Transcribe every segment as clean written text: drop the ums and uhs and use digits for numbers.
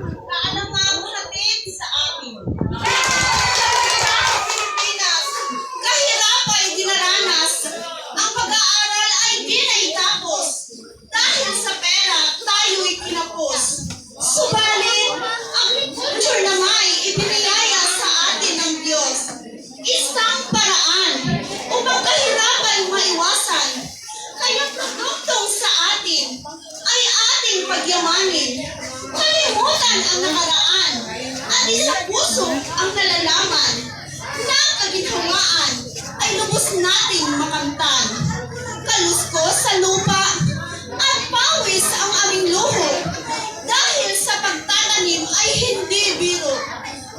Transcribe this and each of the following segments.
Kaalamang hatid sa amin. Pilipinas, kahirap ay dinaranas. Ang pag-aaral ay di naitapos. Dahil sa pera, tayo'y kinapos. Subalit, agriculture na may ibiniyaya sa atin ng Diyos. Isang paraan upang kahirapan maiwasan. Kaya produktong sa atin ay ating pagyamanin. Kalimutan ang nakaraan at isang puso ang nalalaman na kaginhawaan ay lubos nating makamtan. Kaluskos sa lupa at pawis ang aming luho dahil sa pagtatanim ay hindi biro.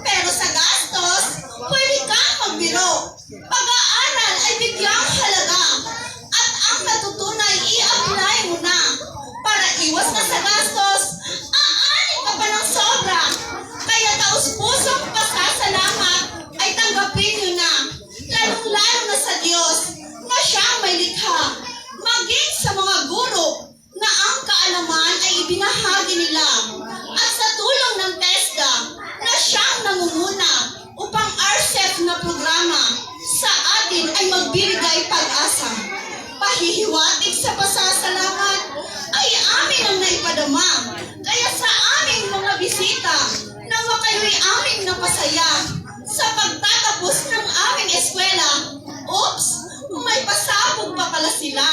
Pero sa gastos, pwede kang magbiro. Pag-aaral ay bigyang halaga at ang natutunay i-apply mo na para iwas na sa gastos. Aanin ka pa ng sobra. Kaya taus-pusong pasasalamat ay tanggapin nyo na. Lalong-lalo na sa Diyos na siyang may likha. Maging sa mga guro na ang kaalaman ay ibinahagi nila. At sa tulong ng TESDA na siyang nangunguna upang RCEP na programa sa atin ay magbibigay pag-asa. Pahihiwatig sa pasasalamat ay amin ang naipadama. Kaya sa aming mga bisita, nawa kayo'y aming napasaya. Sa pagtatapos ng aming eskwela, oops, may pasabog pa pala sila.